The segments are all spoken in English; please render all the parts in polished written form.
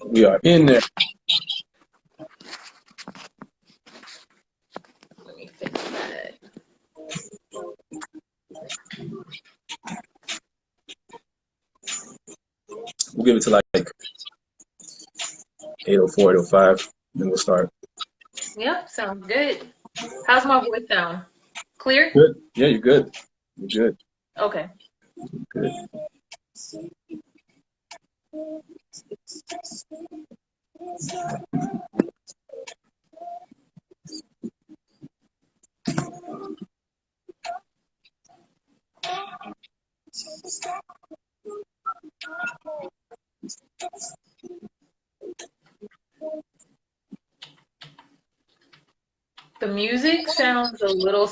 We are in there. Let me fix that. We'll give it to like 8:04, 8:05, then we'll start. Yep, sounds good. How's my voice sound? Clear? Good. Yeah, you're good. You're good. Okay. Good. The music sounds a little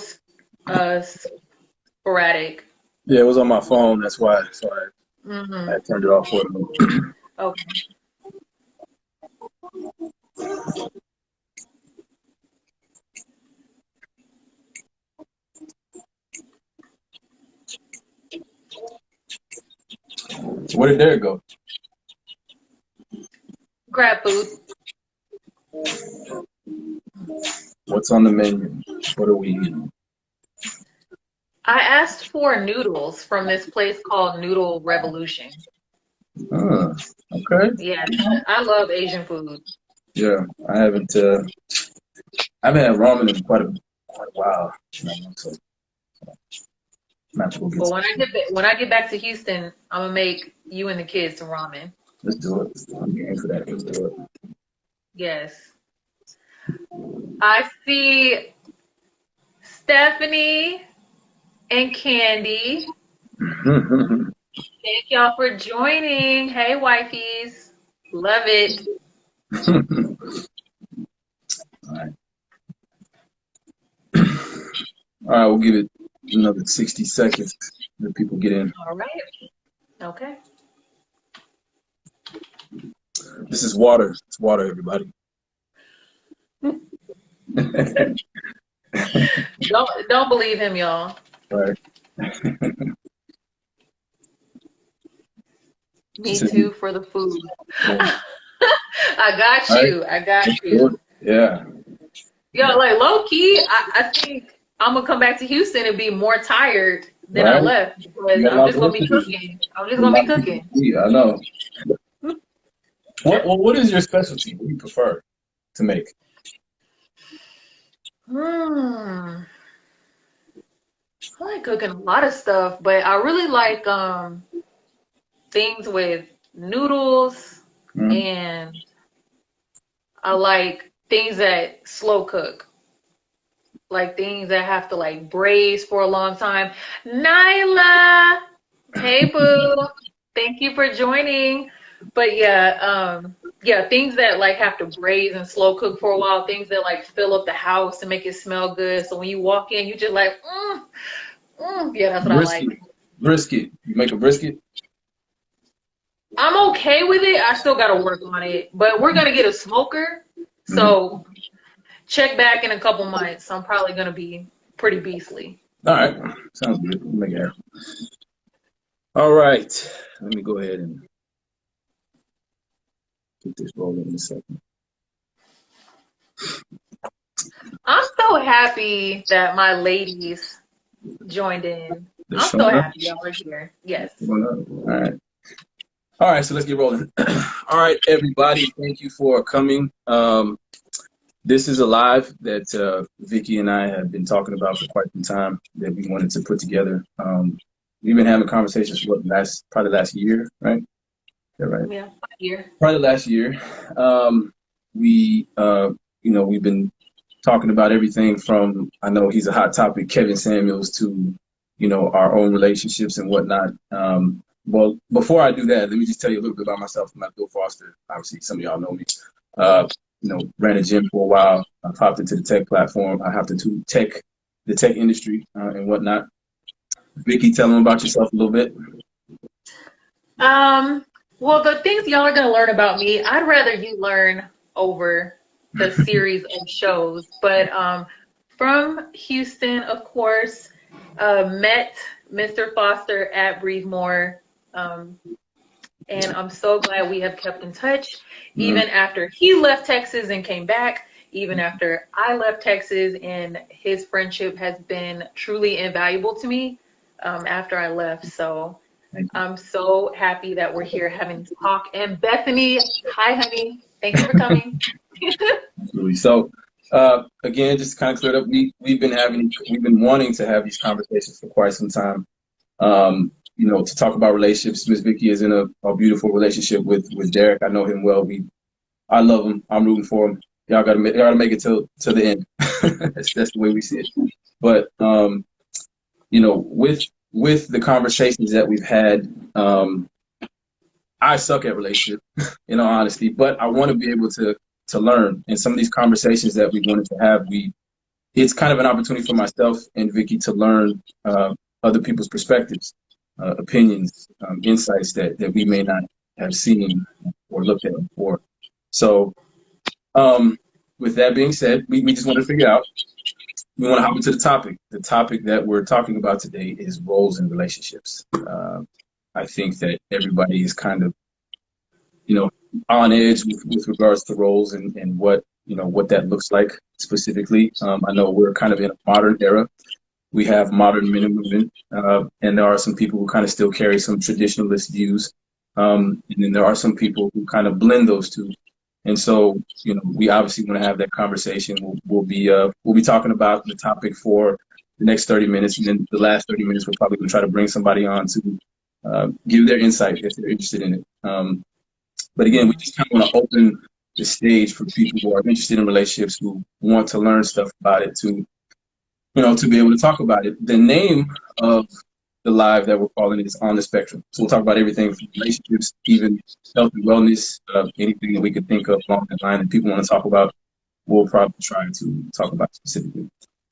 sporadic. Yeah, it was on my phone. That's why. So I turned it off for a minute. Okay. Where did Derek go? Grab food. What's on the menu? What are we eating? I asked for noodles from this place called Noodle Revolution. Okay. Yeah, I love Asian food. Yeah, I haven't had ramen in quite a while. So I'm have to go get But when I get back to Houston, I'm gonna make you and the kids some ramen. Let's do it. I'm game for that. Let's do it. Yes. I see Stephanie and Candy. Thank y'all for joining. Hey, wifeys. Love it. All right. All right, we'll give it another 60 seconds let people get in. All right. Okay. This is water. It's water, everybody. Don't believe him, y'all. Right. Me too for the food. I got you. I got you. Yeah. Yo, like low key, I think I'm gonna come back to Houston and be more tired than I left because I'm just gonna be cooking. I'm just gonna be cooking. Yeah, I know. What is your specialty? What do you prefer to make? I like cooking a lot of stuff, but I really like things with noodles and I like things that slow cook. Like things that have to like braise for a long time. Nyla, hey boo, thank you for joining. But yeah, things that like have to braise and slow cook for a while. Things that like fill up the house and make it smell good. So when you walk in, you just like, yeah, that's what I like. Brisket. You make a brisket? I'm okay with it. I still gotta work on it, but we're gonna get a smoker. So check back in a couple months. I'm probably gonna be pretty beastly. All right, sounds good. We'll make it happen. All right, let me go ahead and get this rolling in a second. I'm so happy that my ladies joined in. I'm so happy y'all are here. Yes. All right, so let's get rolling. All right, everybody, thank you for coming. This is a live that Vicky and I have been talking about for quite some time that we wanted to put together. we've been having conversations for probably last year, right? Is that right? Yeah, year. Probably last year. We, we've been talking about everything from, I know he's a hot topic, Kevin Samuels, to, our own relationships and whatnot. Well, before I do that, let me just tell you a little bit about myself. I'm Bill Foster. Obviously, some of y'all know me. Ran a gym for a while. I popped into the tech platform. I hopped into the tech industry and whatnot. Vicky, tell them about yourself a little bit. Well, the things y'all are gonna learn about me, I'd rather you learn over the series of shows. But from Houston, of course, met Mr. Foster at Breathe More. And I'm so glad we have kept in touch, even after he left Texas and came back, even after I left Texas, and his friendship has been truly invaluable to me after I left. So I'm so happy that we're here having this talk. And Bethany, hi, honey. Thank you for coming. Absolutely. So, again, just to kind of clear it up, we've been wanting to have these conversations for quite some time. To talk about relationships. Miss Vicky is in a beautiful relationship with Derek. I know him well. I love him. I'm rooting for him. Y'all gotta make it to the end. that's the way we see it. But with the conversations that we've had, I suck at relationships, in all honesty. But I want to be able to learn. And some of these conversations that we wanted to have, it's kind of an opportunity for myself and Vicky to learn other people's perspectives, opinions, insights that we may not have seen or looked at before. So, with that being said, we just want to figure out. We want to hop into the topic. The topic that we're talking about today is roles in relationships. I think that everybody is kind of, on edge with regards to roles and what that looks like specifically. I know we're kind of in a modern era. We have modern men and women, and there are some people who kind of still carry some traditionalist views, and then there are some people who kind of blend those two. And so, we obviously want to have that conversation. We'll be talking about the topic for the next 30 minutes, and then the last 30 minutes we're probably going to try to bring somebody on to give their insight if they're interested in it. But again, we just kind of want to open the stage for people who are interested in relationships, who want to learn stuff about it, to be able to talk about it. The name of the live that we're calling it is On the Spectrum. So we'll talk about everything from relationships, even health and wellness, anything that we could think of along that line that people want to talk about, we'll probably try to talk about specifically.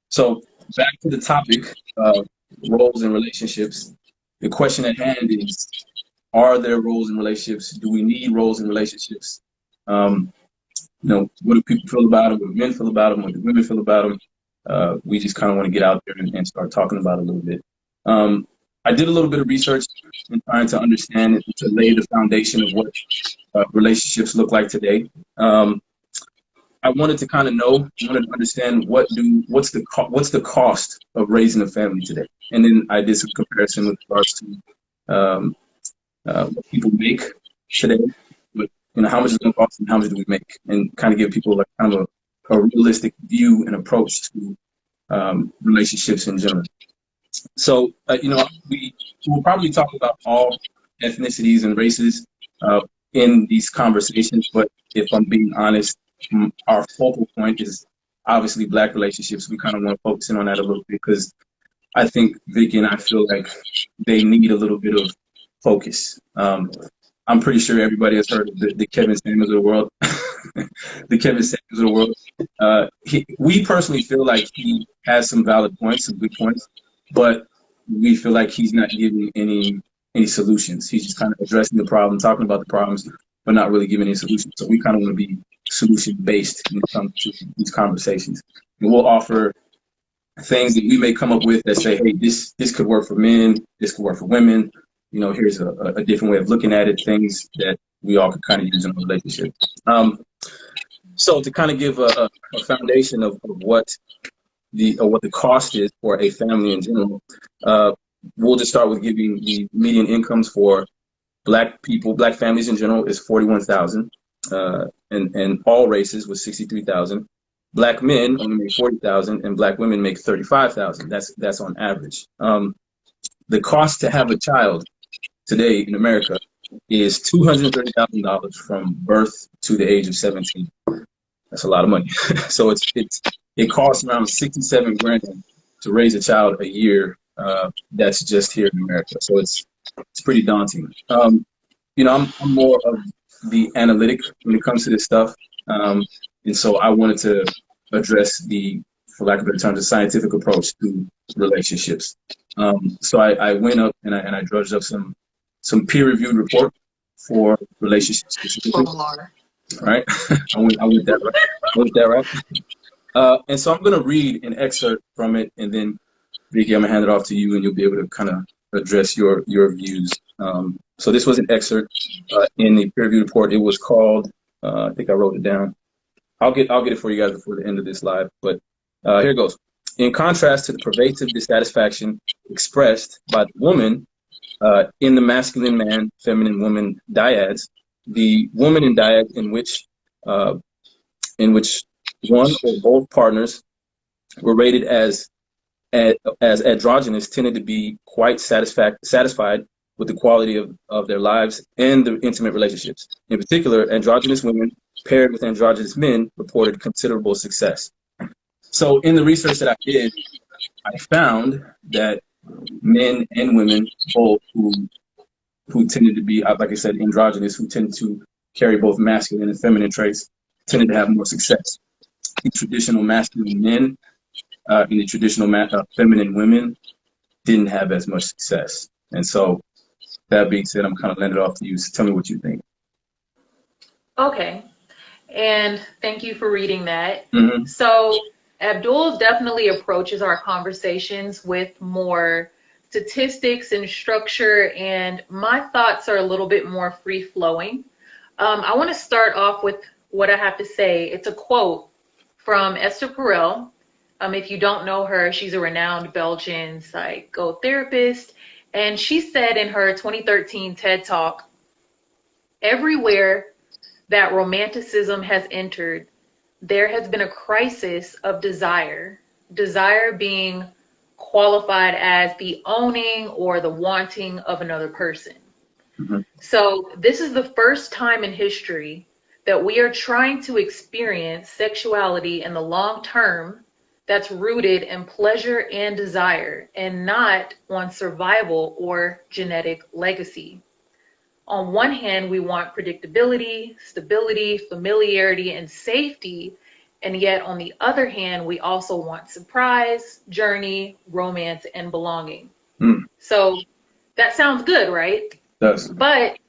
So back to the topic of roles in relationships. The question at hand is, are there roles in relationships? Do we need roles in relationships? What do people feel about them? What do men feel about them? What do women feel about them? We just kind of want to get out there and start talking about it a little bit. I did a little bit of research in trying to understand it, to lay the foundation of what relationships look like today. I wanted to kind of understand what's the cost of raising a family today, and then I did some comparison with regards to what people make today, but how much is it going to cost and how much do we make, and kind of give people like kind of a realistic view and approach to relationships in general. So, we will probably talk about all ethnicities and races in these conversations, but if I'm being honest, our focal point is obviously Black relationships. We kind of want to focus in on that a little bit because I think Vicky and I feel like they need a little bit of focus. I'm pretty sure everybody has heard of the Kevin Samuels of the world. The Kevin Samuels of the world. We personally feel like he has some valid points, some good points, but we feel like he's not giving any solutions. He's just kind of addressing the problem, talking about the problems, but not really giving any solutions. So we kind of want to be solution-based when it comes to these conversations. And we'll offer things that we may come up with that say, hey, this could work for men, this could work for women. Here's a different way of looking at it, things that we all could kind of use in a relationship. So to kind of give a foundation of what the cost is for a family in general, we'll just start with giving the median incomes for Black people, Black families in general is $41,000, and all races was $63,000. Black men only make $40,000, and Black women make $35,000. That's on average. the cost to have a child today in America is $230,000 from birth to the age of 17. That's a lot of money. So it costs around 67 grand to raise a child a year. That's just here in America. So it's pretty daunting. I'm more of the analytic when it comes to this stuff, and so I wanted to address the, for lack of better terms, the scientific approach to relationships. So I went up and I drudged up some peer-reviewed report for relationships specifically. Right? I went that right. And so I'm going to read an excerpt from it, and then Vicky, I'm gonna hand it off to you, and you'll be able to kind of address your views. So this was an excerpt in the peer review report. It was called, I think I wrote it down. I'll get it for you guys before the end of this live. But here it goes. In contrast to the pervasive dissatisfaction expressed by the woman in the masculine man, feminine woman dyads, the woman in dyad in which one or both partners were rated as androgynous tended to be quite satisfied with the quality of their lives and the intimate relationships. In particular, androgynous women paired with androgynous men reported considerable success. So in the research that I did, I found that men and women, both who tended to be, like I said, androgynous, who tended to carry both masculine and feminine traits, tended to have more success. The traditional masculine men and the traditional feminine women didn't have as much success. And so that being said, I'm kind of landing it off to you. So tell me what you think. Okay. And thank you for reading that. Mm-hmm. So Abdul definitely approaches our conversations with more statistics and structure, and my thoughts are a little bit more free-flowing. I want to start off with what I have to say. It's a quote from Esther Perel. If you don't know her, she's a renowned Belgian psychotherapist, and she said in her 2013 TED Talk, "Everywhere that romanticism has entered, there has been a crisis of desire being qualified as the owning or the wanting of another person." Mm-hmm. So this is the first time in history that we are trying to experience sexuality in the long term that's rooted in pleasure and desire and not on survival or genetic legacy. On one hand, we want predictability, stability, familiarity, and safety. And yet on the other hand, we also want surprise, journey, romance, and belonging. So that sounds good, right? Yes. But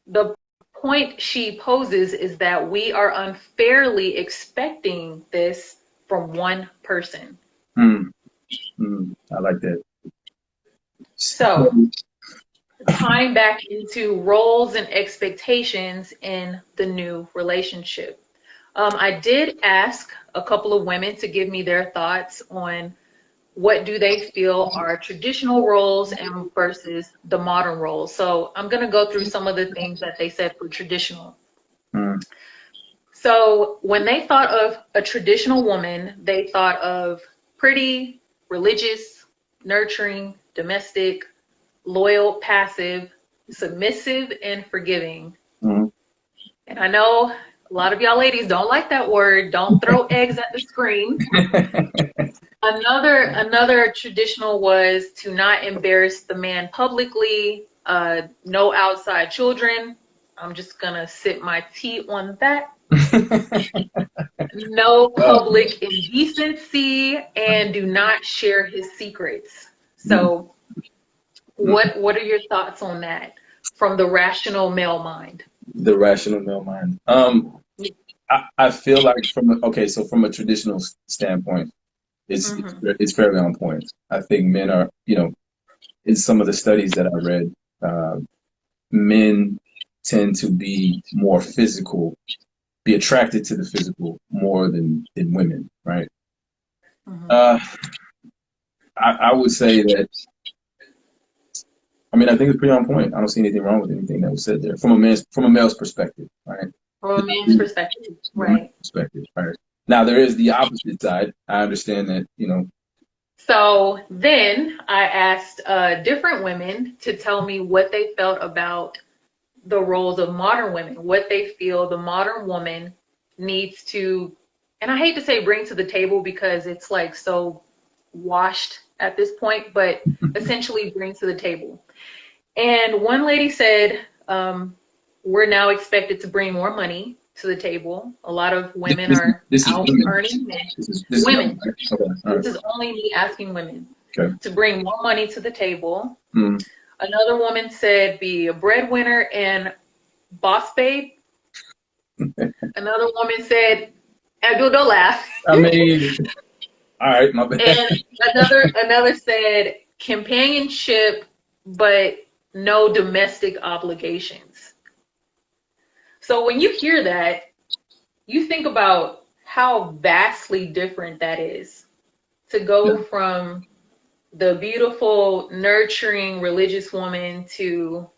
the point she poses is that we are unfairly expecting this from one person. I like that. So tying back into roles and expectations in the new relationship. I did ask a couple of women to give me their thoughts on what do they feel are traditional roles and versus the modern roles. So I'm going to go through some of the things that they said for traditional. So when they thought of a traditional woman, they thought of pretty, religious, nurturing, domestic, loyal, passive, submissive, and forgiving. And I know a lot of y'all ladies don't like that word. Don't throw eggs at the screen. Another traditional was to not embarrass the man publicly, no outside children. I'm just gonna sip my tea on that. No public indecency, and do not share his secrets. So what are your thoughts on that from the rational male mind? The rational male mind. I feel like from a traditional standpoint, it's fairly on point. I think men are, in some of the studies that I read, men tend to be more physical, be attracted to the physical more than women, right? I would say that, I think it's pretty on point. I don't see anything wrong with anything that was said there from a male's perspective, right? From a man's perspective, right? Right. Now there is the opposite side. I understand that, So then I asked different women to tell me what they felt about the roles of modern women, what they feel the modern woman needs to, and I hate to say bring to the table because it's like so washed at this point, but essentially bring to the table. And one lady said, we're now expected to bring more money to the table. A lot of women are This is out women. earning men. This is Women. women. Right? Okay. All This right. is only me asking women Okay. to bring more money to the table. Mm. Another woman said be a breadwinner and boss babe. Another woman said, Abdul, don't laugh. I mean, all right, my bad. And another said companionship, but no domestic obligations. So when you hear that, you think about how vastly different that is to Yeah. go from the beautiful, nurturing, religious woman to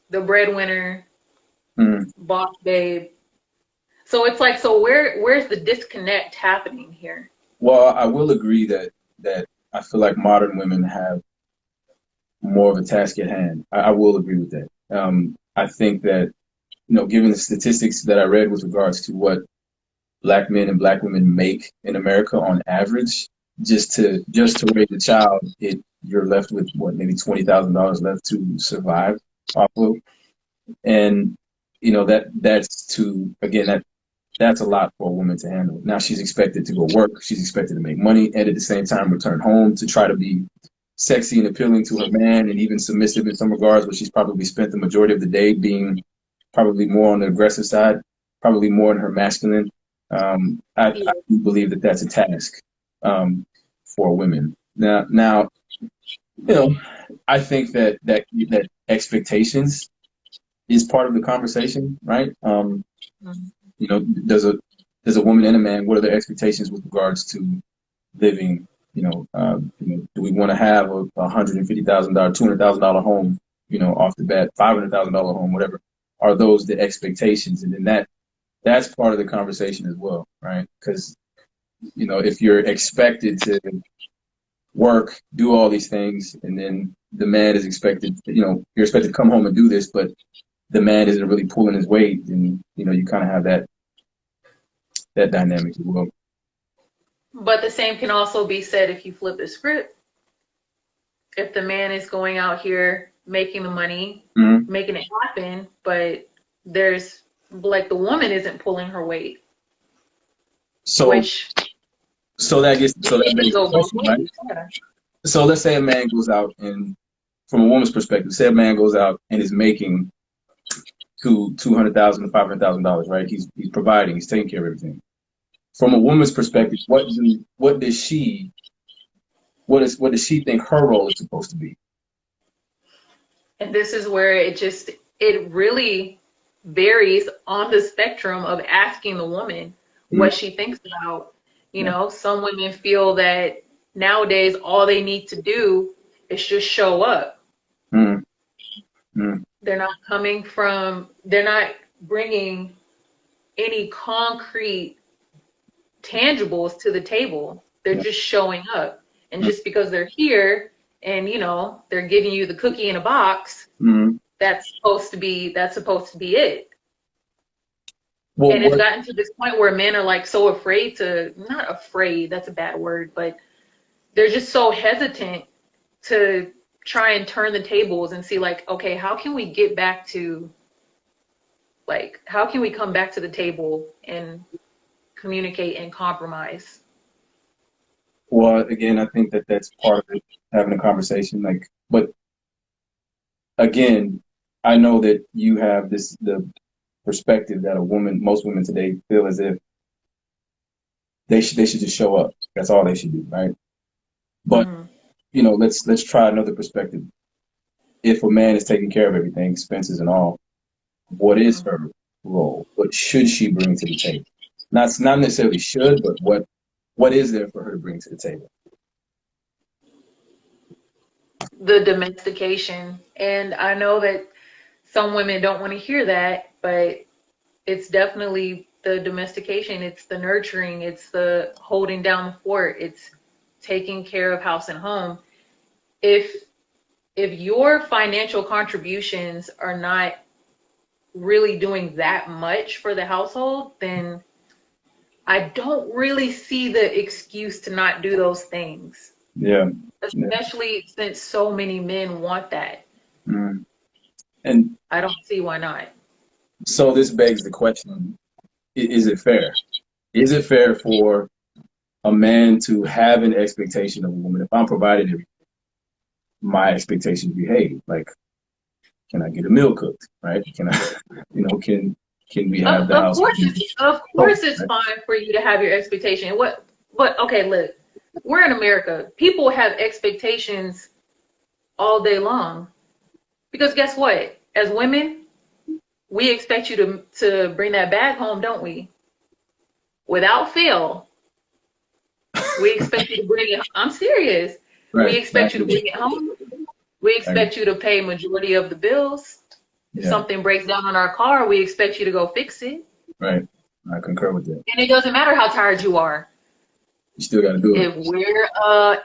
the breadwinner, Mm. boss babe. So it's like, so where's the disconnect happening here? Well, I will agree that I feel like modern women have more of a task at hand. I will agree with that. I think that, given the statistics that I read with regards to what black men and black women make in America on average, just to raise a child, you're left with what, maybe $20,000 left to survive off of, and that's to again that's a lot for a woman to handle. Now she's expected to go work, she's expected to make money, and at the same time return home to try to be sexy and appealing to her man, and even submissive in some regards, where she's probably spent the majority of the day being probably more on the aggressive side, probably more in her masculine. I Yeah. do believe that that's a task for women. Now, I think that expectations is part of the conversation, right? Mhm. Does a woman and a man, what are their expectations with regards to living? Do we want to have a $150,000, $200,000 home? Off the bat, $500,000 home, whatever. Are those the expectations? And then that's part of the conversation as well, right? Because if you're expected to work, do all these things, and then the man is expected, you're expected to come home and do this, but the man isn't really pulling his weight, and you kind of have that dynamic as well. But the same can also be said if you flip the script. If the man is going out here making the money, Mm-hmm. making it happen, but there's like the woman isn't pulling her weight, So, which that it can begs the go both question, right? ways. Yeah. So let's say a man goes out and, from a woman's perspective, say a man goes out and is making $200,000 to $500,000, right? He's providing, he's taking care of everything. From a woman's perspective, what does she think her role is supposed to be? And this is where it really varies on the spectrum of asking the woman Mm, what she thinks about. Some women feel that nowadays all they need to do is just show up. mm, mm, They're not bringing any concrete tangibles to the table. They're yeah, just showing up. And mm, just because they're here and they're giving you the cookie in a box, mm. that's supposed to be it. Well, And it's what? gotten to this point where men are like so afraid to, not afraid, that's a bad word, but they're just so hesitant to try and turn the tables and see like, okay, how can we get back to like how can we come back to the table and communicate and compromise? Well, again, I think that that's part of it, having a conversation. But again, I know that you have the perspective that most women today feel as if they should just show up. That's all they should do, right? But Mm-hmm. let's try another perspective. If a man is taking care of everything, expenses and all, what is Mm-hmm. her role? What should she bring to the table? Not necessarily should, but what is there for her to bring to the table? The domestication. And I know that some women don't want to hear that, but it's definitely the domestication. It's the nurturing. It's the holding down the fort. It's taking care of house and home, if your financial contributions are not really doing that much for the household, then I don't really see the excuse to not do those things. Yeah. Especially since so many men want that. Mm. And I don't see why not. so this begs the question, is it fair? Is it fair for a man to have an expectation of a woman? If I'm providing everything, my expectation to be, hey, like, can I get a meal cooked? Right? Can I, can we have the Of house? course, it's Right? fine for you to have your expectation. But okay, look, we're in America. People have expectations all day long. Because guess what? As women, we expect you to bring that bag home, don't we? Without fail, we expect you to bring it. I'm serious. We Right. expect you to bring it home. We Right. expect you to pay majority of the bills. If Yeah. something breaks down on our car, we expect you to go fix it. Right. I concur with that. And it doesn't matter how tired you are. You still got to do it. If we're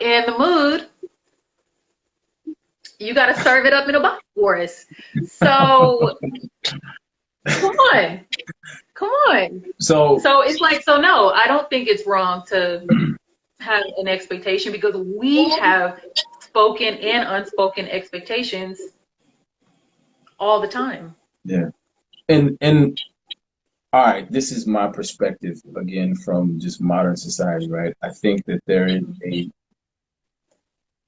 in the mood, you got to serve it up in a box for us. So come on, come on. So It's like, so no, I don't think it's wrong to have an expectation because we have spoken and unspoken expectations all the time. yeah. And all right, this is my perspective again from just modern society, right? I think that there is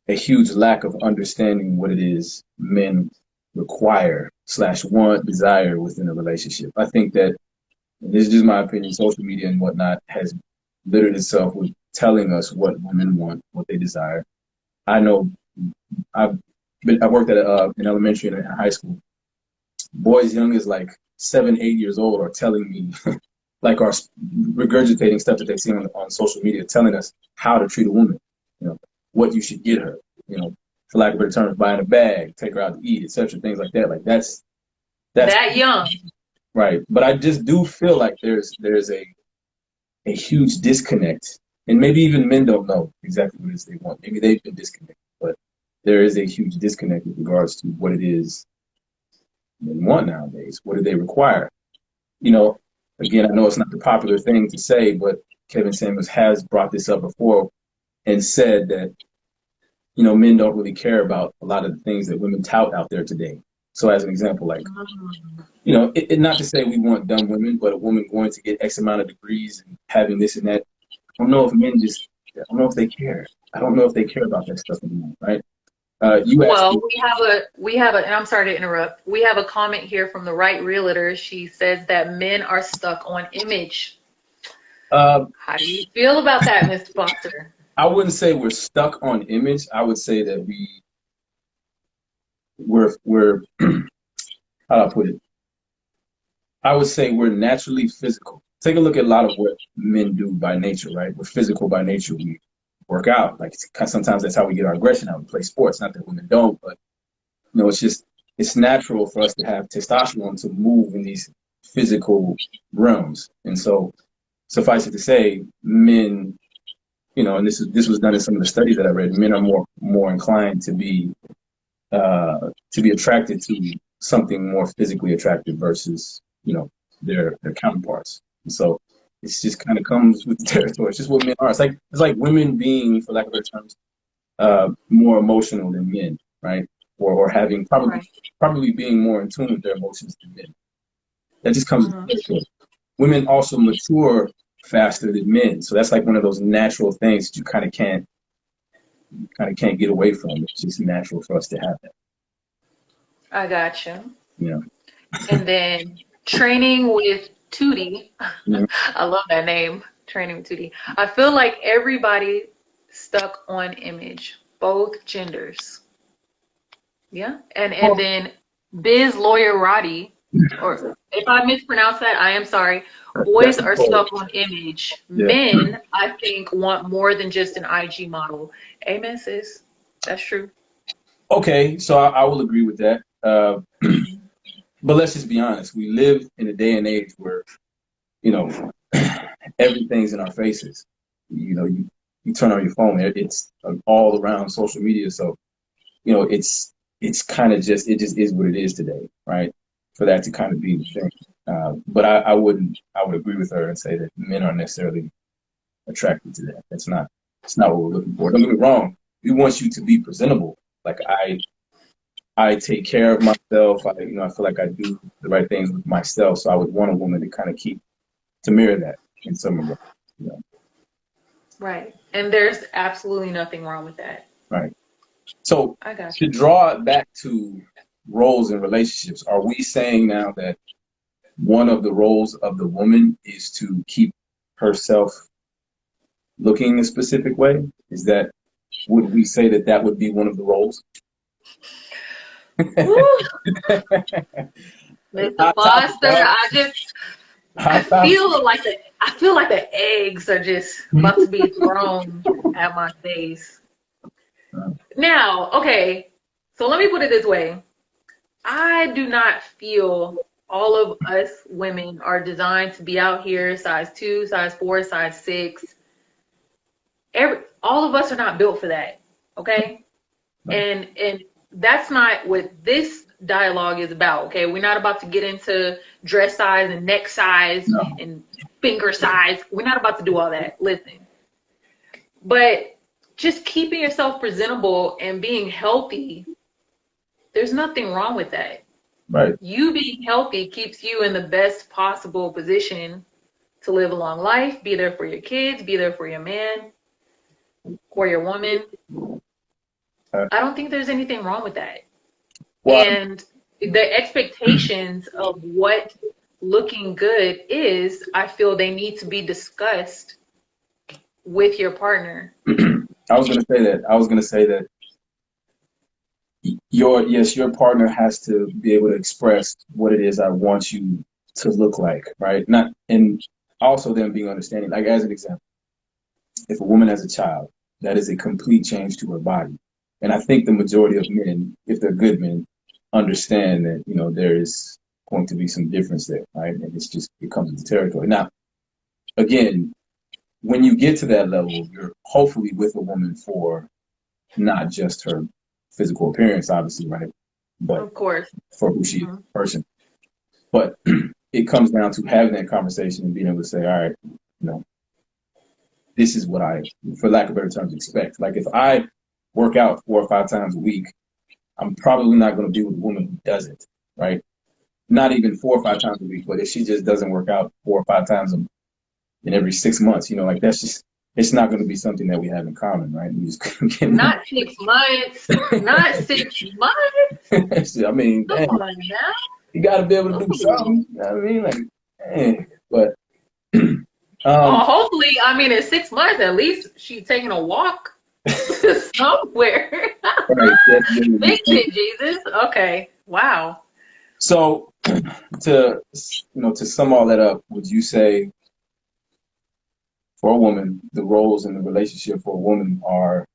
a huge lack of understanding what it is men require slash want, desire within a relationship. I think that, and this is just my opinion, social media and whatnot has littered itself with telling us what women want, what they desire. I know I worked at an elementary and a high school. Boys young as like 7, 8 years old are telling me, like, are regurgitating stuff that they see on social media, telling us how to treat a woman, what you should get her, for lack of better terms, buying a bag, take her out to eat, etc., things like that. Like that's That young. right. But I just do feel like there's a huge disconnect, and maybe even men don't know exactly what it is they want. Maybe they've been disconnected, but there is a huge disconnect with regards to what it is men want nowadays. What do they require? Again, I know it's not the popular thing to say, but Kevin Samuels has brought this up before and said that, men don't really care about a lot of the things that women tout out there today. So as an example, like, not to say we want dumb women, but a woman going to get X amount of degrees and having this and that. I don't know if I don't know if they care. I don't know if they care about that stuff anymore, right? You asked Well, me, we have a, and I'm sorry to interrupt. We have a comment here from the right realtor. She says that men are stuck on image. uh, How do you feel about that, Mr. Foster? I wouldn't say we're stuck on image. I would say that we're how do I put it? I would say we're naturally physical. Take a look at a lot of what men do by nature, right? We're physical by nature. We work out. Like, sometimes that's how we get our aggression out. We play sports. Not that women don't, but it's natural for us to have testosterone to move in these physical realms. And so, suffice it to say, men, and this was done in some of the studies that I read. Men are more inclined to be attracted to something more physically attractive versus their counterparts. And so it's just kind of comes with the territory. It's just what men are. It's like women being, for lack of better terms, more emotional than men, right? Or having probably being more in tune with their emotions than men. That just comes with the territory. Women also mature faster than men, so that's like one of those natural things that you kind of can't get away from. It's just natural for us to have that. I got you. Yeah. And then training with Tootie. Yeah. I love that name, training with Tootie. I feel like everybody stuck on image, both genders. Yeah. And then Biz Lawyer Roddy, or if I mispronounce that, I am sorry. Boys are stuck on image. Yeah. Men, I think, want more than just an IG model. Amen, sis. That's true. Okay, so I will agree with that. But let's just be honest. We live in a day and age where, everything's in our faces. You you turn on your phone, it's all around social media. So, it's kind of it just is what it is today, right? For that to kind of be the thing. But I would agree with her and say that men aren't necessarily attracted to that. It's not what we're looking for. Don't get me wrong. We want you to be presentable. Like I take care of myself. I feel like I do the right things with myself. So I would want a woman to kind of to mirror that in some regard. Right. And there's absolutely nothing wrong with that. Right. So I got to you. draw it back to roles in relationships, are we saying now that one of the roles of the woman is to keep herself looking a specific way? Would we say that would be one of the roles? Mr. Hot topic, Foster, dog. I Hot topic. feel like the eggs are just about to be thrown at my face. Now, okay, so let me put it this way. I do not feel all of us women are designed to be out here size 2, size 4, size 6. All of us are not built for that, okay? And that's not what this dialogue is about, okay? We're not about to get into dress size and neck size No. and finger size. We're not about to do all that. Listen. But just keeping yourself presentable and being healthy, there's nothing wrong with that. Right. You being healthy keeps you in the best possible position to live a long life, be there for your kids, be there for your man or your woman. I don't think there's anything wrong with that. Well, And the expectations of what looking good is, I feel they need to be discussed with your partner. I was going to say that your partner has to be able to express what it is I want you to look like, right? Not, and also them being understanding. Like, as an example, if a woman has a child, that is a complete change to her body. And I think the majority of men, if they're good men, understand that, there is going to be some difference there, right? And it comes with the territory. Now, again, when you get to that level, you're hopefully with a woman for not just her physical appearance, obviously, right? But Of course. for who she is as a person. But it comes down to having that conversation and being able to say, all right, this is what I, for lack of better terms, expect. Like, if I work out 4 or 5 times a week, I'm probably not going to be with a woman who doesn't, right? Not even 4 or 5 times a week, but if she just doesn't work out 4 or 5 times in every 6 months, like, that's just, it's not going to be something that we have in common, right? Not 6 months. Not 6 months. I mean, Come dang, on now. you got to be able to do something. You know what I mean? Like, dang. But Hopefully, in 6 months, at least she's taking a walk somewhere. right, Fix it, Jesus. Okay. Wow. So, to sum all that up, would you say for a woman, the roles in the relationship for a woman are,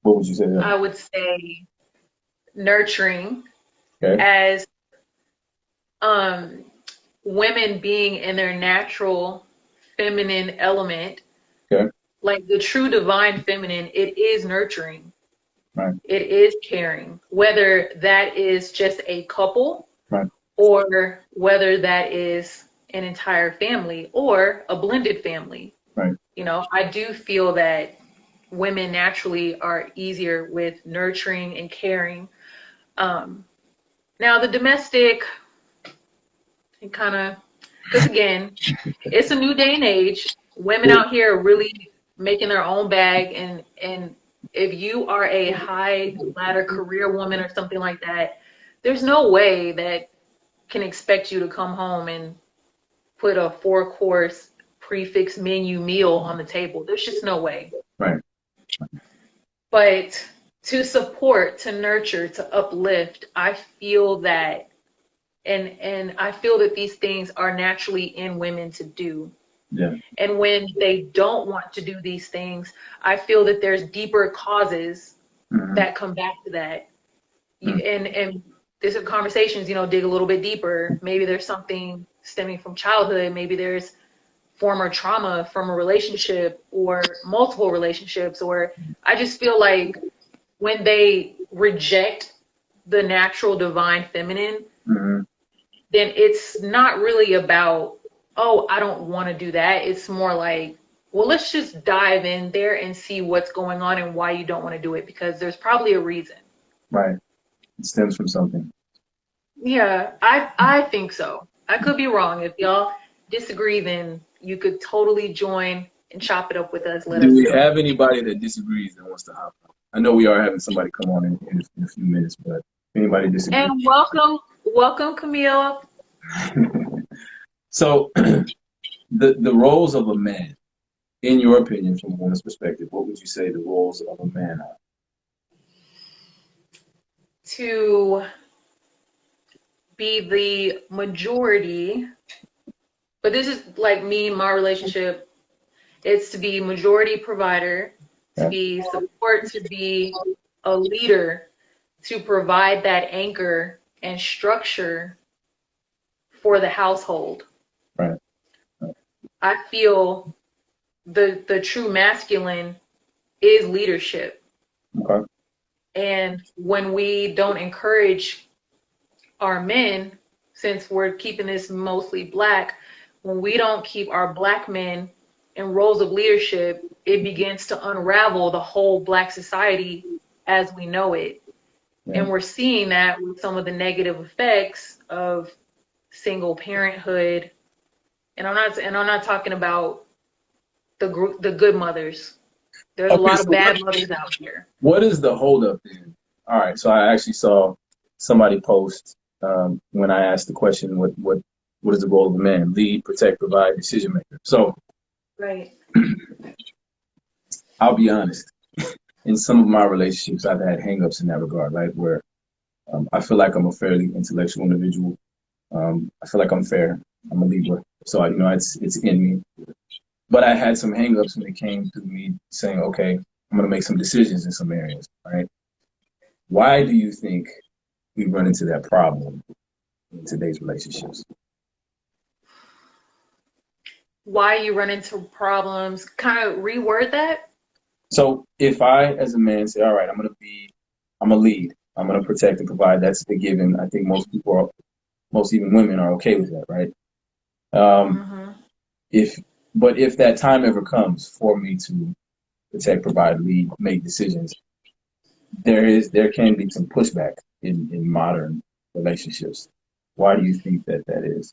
what would you say? I would say nurturing, Okay. as women being in their natural feminine element. Okay. Like the true divine feminine, it is nurturing. Right. It is caring. Whether that is just a couple, Right. or whether that is an entire family or a blended family. Right. I do feel that women naturally are easier with nurturing and caring. Now the domestic, it kind of, because again, it's a new day and age. Women out here are really making their own bag, and if you are a high ladder career woman or something like that, there's no way that can expect you to come home and put a 4-course prefix menu meal on the table. There's just no way. Right. But to support, to nurture, to uplift, I feel that, and I feel that these things are naturally in women to do. Yeah. And when they don't want to do these things, I feel that there's deeper causes that come back to that. And there's conversations, dig a little bit deeper. Maybe there's something stemming from childhood. Maybe there's former trauma from a relationship or multiple relationships, or I just feel like when they reject the natural divine feminine, Mm-hmm. then it's not really about, oh, I don't want to do that. It's more like, well, let's just dive in there and see what's going on and why you don't want to do it, because there's probably a reason. Right. It stems from something. Yeah, I think so. I could be wrong. If y'all disagree, then you could totally join and chop it up with us. Let Do us we know. have anybody that disagrees that wants to hop on? I know we are having somebody come on in a few minutes, but if anybody disagrees. And welcome, Camille. So the roles of a man, in your opinion, from a woman's perspective, what would you say the roles of a man are? To be the majority, but this is like me, my relationship. It's to be majority provider, to Yeah. be support, to be a leader, to provide that anchor and structure for the household. Right. I feel the true masculine is leadership. Okay. And when we don't encourage our men, since we're keeping this mostly black, when we don't keep our black men in roles of leadership, it begins to unravel the whole black society as we know it. Yeah. And we're seeing that with some of the negative effects of single parenthood. And I'm not talking about the good mothers. There's a Okay. lot So of bad mothers out here. what is the holdup then? All right. So I actually saw somebody post when I asked the question, what is the role of a man? Lead, protect, provide, decision maker. So Right. I'll be honest. In some of my relationships, I've had hangups in that regard, right? Where I feel like I'm a fairly intellectual individual. I feel like I'm fair. I'm a Libra, so I, it's in me. But I had some hangups when it came to me saying, okay, I'm going to make some decisions in some areas, right? Why do you think we run into that problem in today's relationships? Why you run into problems? Kind of reword that. So if I, as a man, say, all right, I'm a lead, I'm going to protect and provide. That's the given. I think most people are, most even women are okay with that, right? Mm-hmm. If but if that time ever comes for me to protect, provide, lead, make decisions, there can be some pushback in modern relationships. Why do you think that is?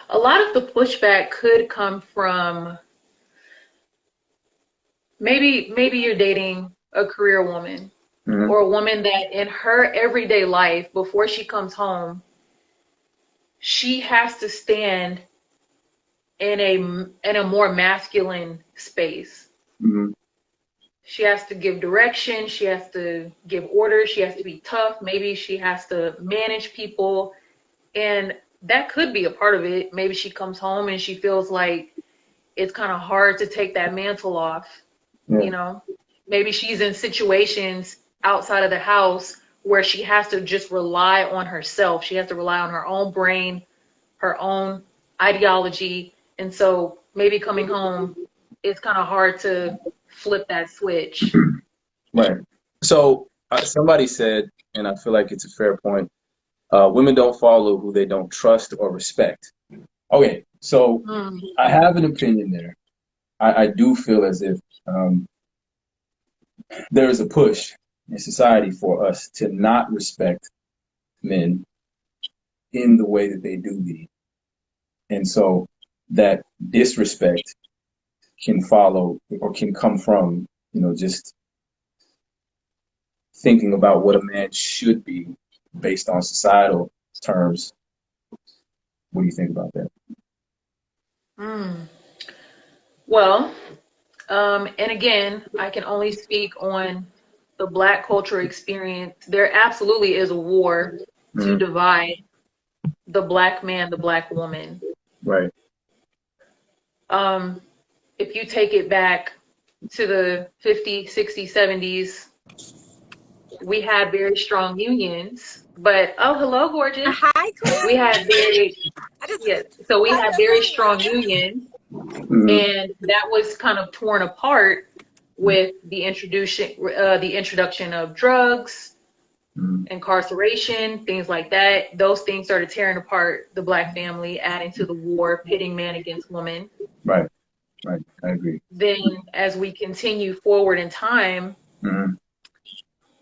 A lot of the pushback could come from maybe you're dating a career woman Mm-hmm. or a woman that in her everyday life before she comes home, she has to stand in a more masculine space. Mm-hmm. She has to give direction, she has to give orders, she has to be tough, maybe she has to manage people, and that could be a part of it. Maybe she comes home and she feels like it's kind of hard to take that mantle off, Yeah. you know? Maybe she's in situations outside of the house where she has to just rely on herself. She has to rely on her own brain, her own ideology. And so maybe coming home, it's kind of hard to flip that switch. Right. So somebody said, and I feel like it's a fair point. Women don't follow who they don't trust or respect. Okay, so Mm. I have an opinion there. I do feel as if there is a push in society for us to not respect men in the way that they do lead. And so that disrespect can follow or can come from, just thinking about what a man should be based on societal terms. What do you think about that? Mm. Well, and again, I can only speak on the Black culture experience. There absolutely is a war to Mm-hmm. divide the Black man, the Black woman. Right. Um, if you take it back to the 50s, 60s, 70s, we had very strong unions. But oh, hello, gorgeous. Hi, Queen. We had very yes. So we had very strong unions, and that was kind of torn apart with the introduction of drugs, incarceration, things like that. Those things started tearing apart the Black family, adding to the war, pitting man against woman. Right. I agree. Then, as we continue forward in time,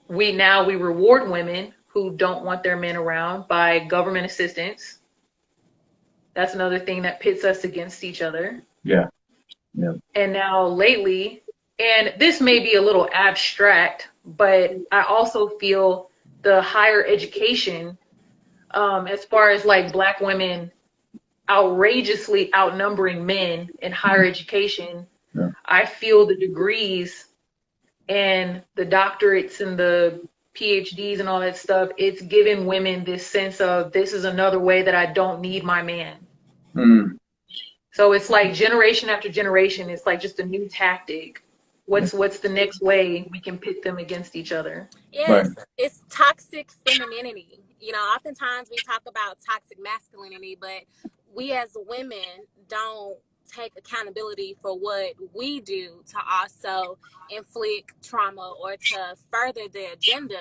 we reward women who don't want their men around by government assistance. That's another thing that pits us against each other. Yeah. And now lately, and this may be a little abstract, but I also feel the higher education, as far as like Black women outrageously outnumbering men in higher education, I feel the degrees and the doctorates and the PhDs and all that stuff, it's given women this sense of, this is another way that I don't need my man. So it's like generation after generation, it's like just a new tactic. What's the next way we can pit them against each other? Yes, it's toxic femininity. You know, oftentimes we talk about toxic masculinity, but we as women don't take accountability for what we do to also inflict trauma or to further the agenda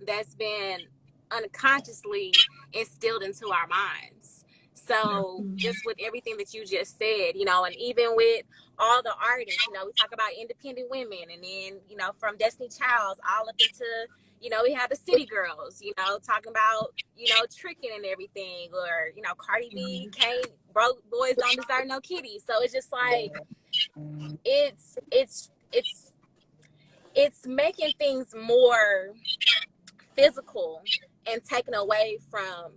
that's been unconsciously instilled into our minds. So just with everything that you just said, you know, and even with all the artists, you know, we talk about independent women, and then, you know, from Destiny Childs all up into, you know, we have the City Girls, you know, talking about, you know, tricking and everything, or, you know, Cardi B, broke boys don't deserve no kitty. So it's just like, it's making things more physical and taken away from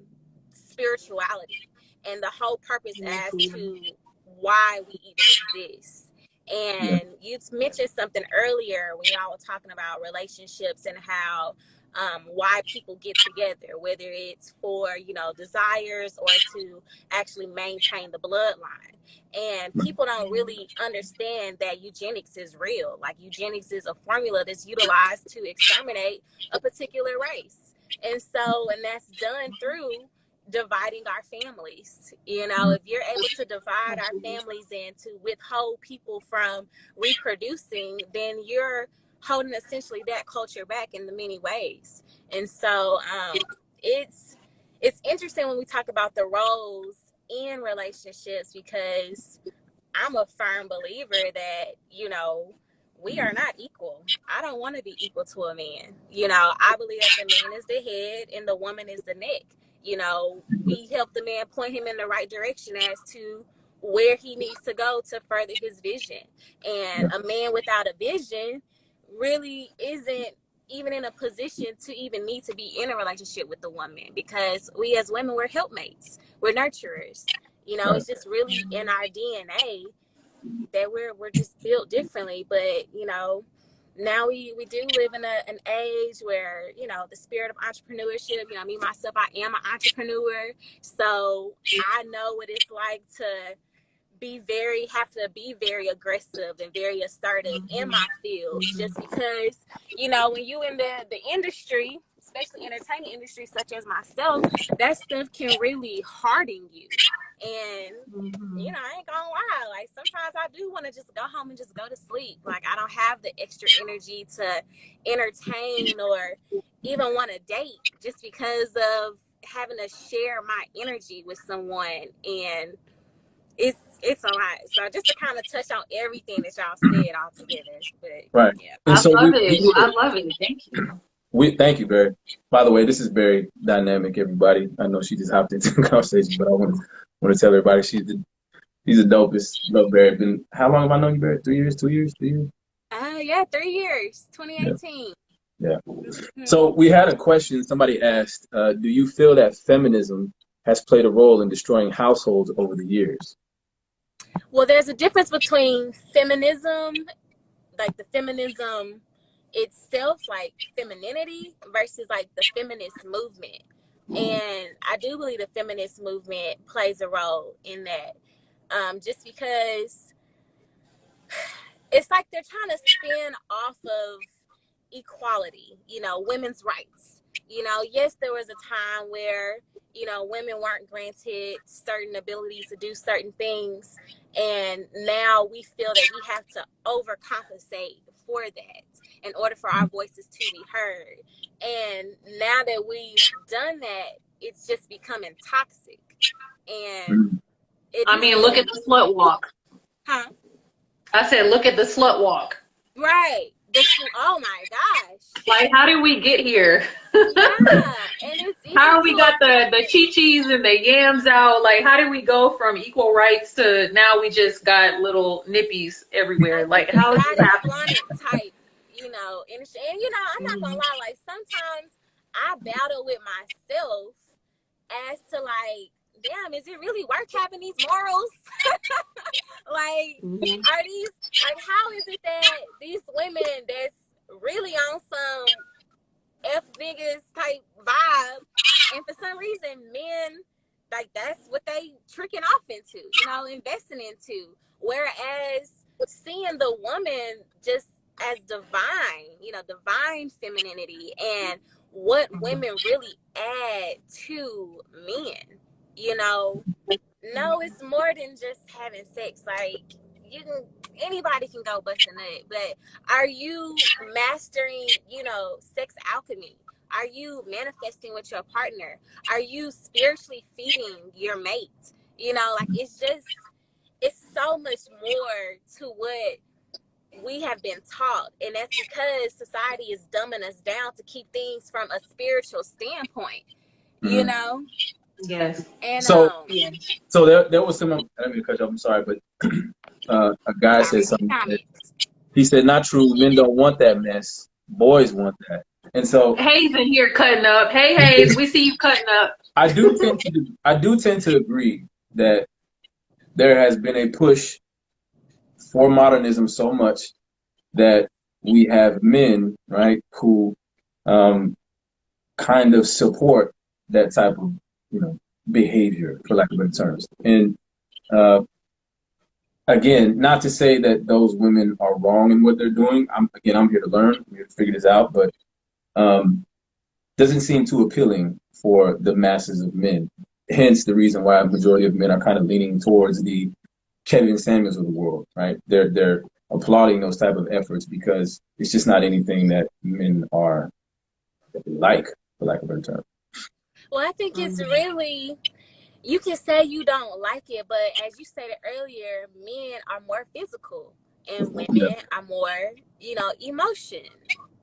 spirituality and the whole purpose as to why we even exist. And you mentioned something earlier when y'all were talking about relationships and how why people get together, whether it's for, you know, desires or to actually maintain the bloodline. And people don't really understand that eugenics is real. Like, eugenics is a formula that's utilized to exterminate a particular race. And that's done through dividing our families. You know, if you're able to divide our families and to withhold people from reproducing, then you're holding essentially that culture back in the many ways. And so it's interesting when we talk about the roles in relationships, because I'm a firm believer that, you know, we are not equal. I don't want to be equal to a man. You know, I believe that the man is the head and the woman is the neck. You know, we help the man point him in the right direction as to where he needs to go to further his vision. And a man without a vision really isn't even in a position to even need to be in a relationship with the woman, because we as women, we're helpmates, we're nurturers. You know, it's just really in our DNA that we're just built differently. But, you know, now we do live in an age where, you know, the spirit of entrepreneurship, you know, me, myself, I am an entrepreneur. So I know what it's like to have to be very aggressive and very assertive in my field, just because, you know, when you in the industry, especially entertainment industry such as myself, that stuff can really harden you. And you know, I ain't gonna lie, like sometimes I do want to just go home and just go to sleep. Like, I don't have the extra energy to entertain or even want to date, just because of having to share my energy with someone. And it's a lot. So just to kind of touch on everything that y'all said all together. But yeah. And so I love it. Thank you. Thank you, Barry. By the way, this is very dynamic, everybody. I know she just hopped into the conversation, but I want to tell everybody she's the dopest. Love Barry. How long have I known you, Barry? 3 years? 2 years? 3 years? Yeah, 3 years. 2018. Yeah. So we had a question. Somebody asked, do you feel that feminism has played a role in destroying households over the years? Well, there's a difference between feminism, like the feminism itself, like femininity, versus like the feminist movement. And I do believe the feminist movement plays a role in that, just because it's like they're trying to spin off of equality, you know, women's rights. You know, yes, there was a time where, you know, women weren't granted certain abilities to do certain things. And now we feel that we have to overcompensate for that in order for our voices to be heard. And now that we've done that, it's just becoming toxic. And it I mean, look at the slut walk. Huh? I said, look at the slut walk. Right. Oh my gosh. Like, how did we get here? Yeah. And it's how we got the chi-chis and the yams out? Like, how did we go from equal rights to now we just got little nippies everywhere? Like how is this happening? Type, you know, and you know, I'm not gonna lie, like sometimes I battle with myself as to like, damn, is it really worth having these morals? Like, are these, like, how is it that these women that's really on some F niggas type vibe, and for some reason men, like, that's what they tricking off into, you know, investing into, whereas seeing the woman just as divine, you know, divine femininity and what women really add to men, you know. No, it's more than just having sex. Like, anybody can go bust a nut, but are you mastering, you know, sex alchemy? Are you manifesting with your partner? Are you spiritually feeding your mate? You know, like, it's so much more to what we have been taught, and that's because society is dumbing us down to keep things from a spiritual standpoint, you know. Yes. And so there was some, I didn't mean to cut you off, I'm sorry, but a guy said something. He said, not true, men don't want that mess, boys want that. And so Hayes in here cutting up. Hey Hayes, we see you cutting up. I do tend to agree that there has been a push for modernism so much that we have men, right, who kind of support that type of, you know, behavior, for lack of better terms. And again, not to say that those women are wrong in what they're doing. I'm here to learn, I'm here to figure this out, but doesn't seem too appealing for the masses of men. Hence the reason why a majority of men are kind of leaning towards the Kevin Samuels of the world, right? They're applauding those type of efforts because it's just not anything that men are like, for lack of a better term. Well, I think it's really, you can say you don't like it, but as you stated earlier, men are more physical and women are more, you know,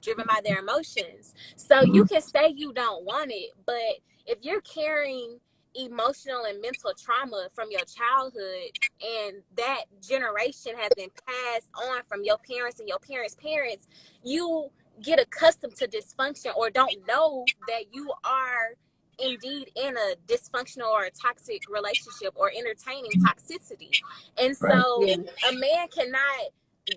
driven by their emotions. So you can say you don't want it, but if you're carrying emotional and mental trauma from your childhood and that generation has been passed on from your parents and your parents' parents, you get accustomed to dysfunction or don't know that you are indeed in a dysfunctional or a toxic relationship or entertaining toxicity. And so a man cannot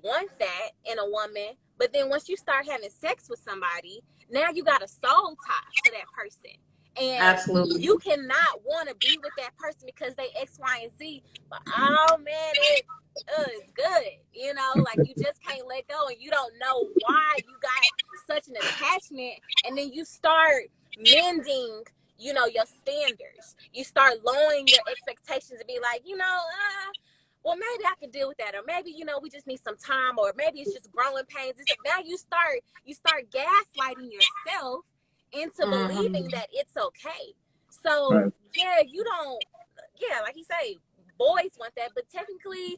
want that in a woman, but then once you start having sex with somebody, now you got a soul tie to that person. And you cannot want to be with that person because they X, Y, and Z. But oh man, it's good. You know, like, you just can't let go, and you don't know why you got such an attachment. And then you start mending, you know, your standards. You start lowering your expectations and be like, you know, well, maybe I can deal with that, or maybe, you know, we just need some time, or maybe it's just growing pains. Now you start gaslighting yourself into believing that it's okay. So you don't, like you say, boys want that, but technically,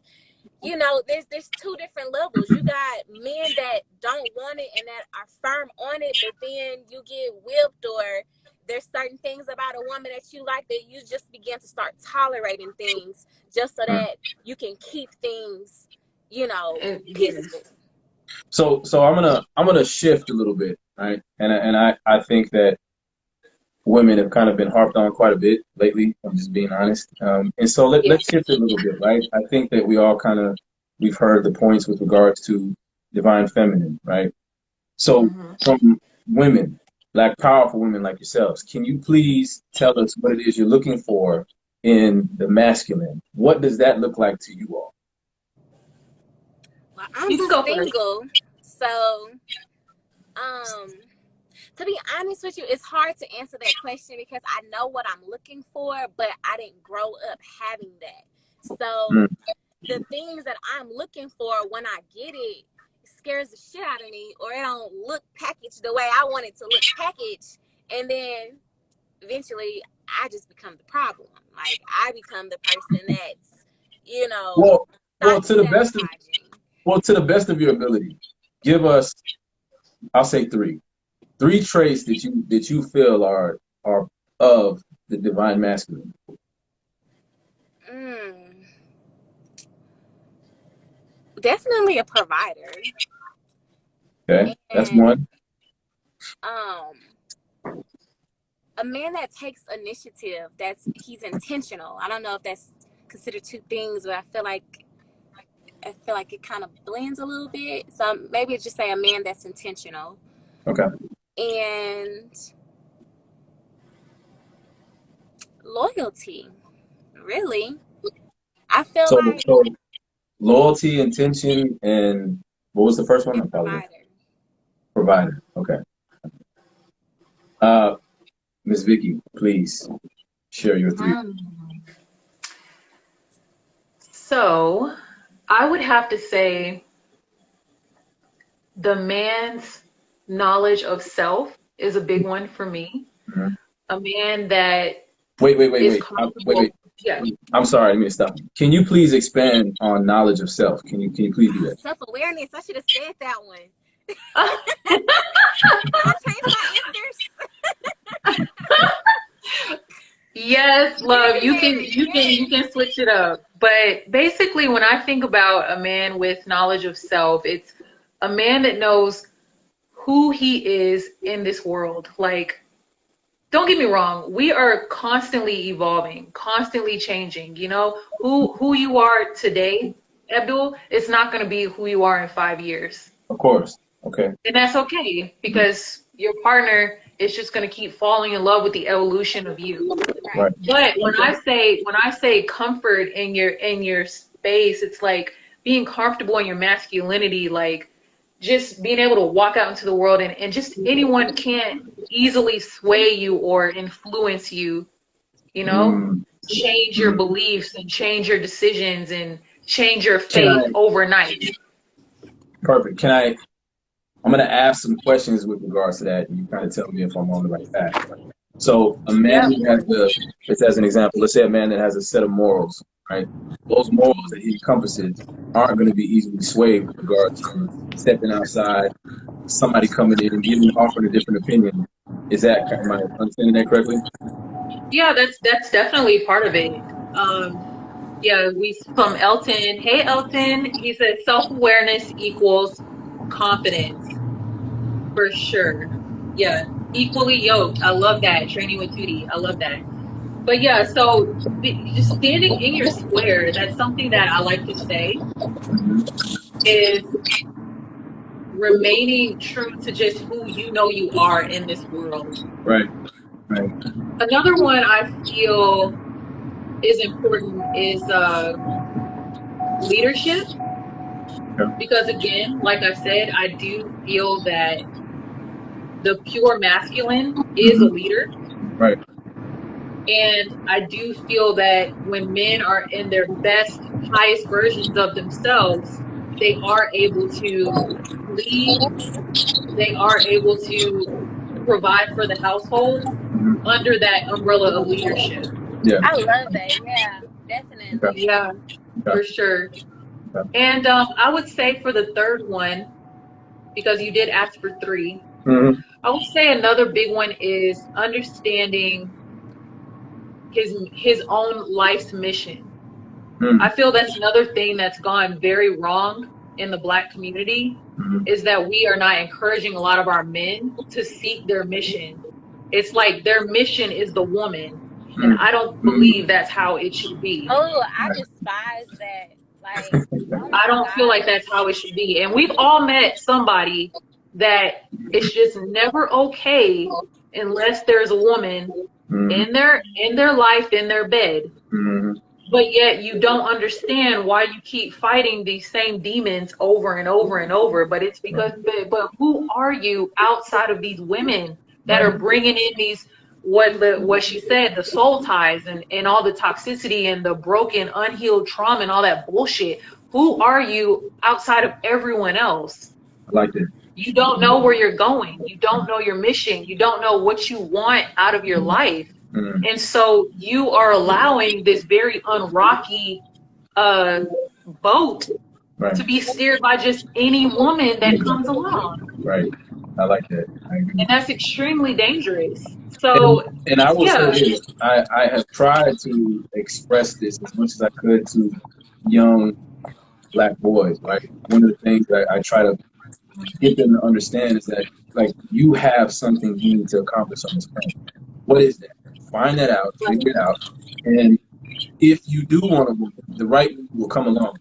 you know, there's two different levels. You got men that don't want it and that are firm on it, but then you get whipped, or there's certain things about a woman that you like that you just begin to start tolerating things just so that you can keep things, you know, peaceful. So I'm gonna shift a little bit, right? And I think that women have kind of been harped on quite a bit lately. I'm just being honest. And so let's shift a little bit, right? I think that we've heard the points with regards to divine feminine, right? So from women, Black powerful women like yourselves, can you please tell us what it is you're looking for in the masculine? What does that look like to you all? Well, I'm single, so To be honest with you, it's hard to answer that question because I know what I'm looking for, but I didn't grow up having that. So the things that I'm looking for, when I get it, scares the shit out of me, or it don't look packaged the way I want it to look packaged, and then eventually I just become the problem. Like, I become the person that's, you know, well, to the best of your ability, give us, I'll say three traits that you feel are of the divine masculine. Definitely a provider. Okay, that's one. A man that takes initiative, he's intentional. I don't know if that's considered two things, but I feel like it kind of blends a little bit. So maybe just say a man that's intentional. Okay. And loyalty, really. I feel like so loyalty, intention, and what was the first one? Provider. Okay. Ms. Vicky, please share your three. So I would have to say the man's knowledge of self is a big one for me. Mm-hmm. A man that wait. Yeah. I'm sorry, let me stop. Can you please expand on knowledge of self? Can you please do that? Self-awareness. I should have said that one. I changed my answers. Yes, love. You can switch it up. But basically, when I think about a man with knowledge of self, it's a man that knows who he is in this world. Like, don't get me wrong, we are constantly evolving, constantly changing. You know, who you are today, Abdul, it's not going to be who you are in 5 years. Of course. Okay. And that's okay, because your partner is just going to keep falling in love with the evolution of you. Right. But when I say comfort in your space, it's like being comfortable in your masculinity, like just being able to walk out into the world and just anyone can't easily sway you or influence you, you know, change your beliefs and change your decisions and change your faith overnight. Perfect. I'm going to ask some questions with regards to that, and you kind of tell me if I'm on the right path. So a man who has just as an example, let's say a man that has a set of morals, right? Those morals that he encompasses aren't going to be easily swayed with regards to stepping outside, somebody coming in and offering a different opinion. Am I understanding that correctly? Yeah, that's definitely part of it. Yeah, from Elton. Hey, Elton. He said self-awareness equals confidence. For sure. Yeah. Equally yoked. I love that. Training with Tootie. I love that. But yeah, so just standing in your square, that's something that I like to say, is remaining true to just who you know you are in this world. Right. Another one I feel is important is leadership. Because again, like I said, I do feel that the pure masculine is a leader. Right. And I do feel that when men are in their best, highest versions of themselves, they are able to lead, they are able to provide for the household under that umbrella of leadership. Yeah. I love that. Yeah, definitely. Okay. Yeah, for sure. Okay. And I would say for the third one, because you did ask for three, I would say another big one is understanding his own life's mission. I feel that's another thing that's gone very wrong in the Black community, is that we are not encouraging a lot of our men to seek their mission. It's like their mission is the woman, and I don't believe that's how it should be. Oh, I despise that. Like, I don't feel like that's how it should be. And we've all met somebody that it's just never okay unless there's a woman in their life, in their bed. but yet you don't understand why you keep fighting these same demons over and over and over. But it's because, but who are you outside of these women that Right. are bringing in these, what she said, the soul ties and all the toxicity and the broken, unhealed trauma and all that bullshit? Who are you outside of everyone else? I like that. You don't know where you're going. You don't know your mission. You don't know what you want out of your life. Mm-hmm. And so you are allowing this very unrocky boat Right. to be steered by just any woman that comes along. Right. I like that. I agree. And that's extremely dangerous. And, So, and I will say yeah. this, I have tried to express this as much as I could to young Black boys, right? One of the things that I try to get them to understand is that, like, you have something you need to accomplish on this planet. What is that? Find that out, figure it out. And if you do want a woman, the right woman will come along.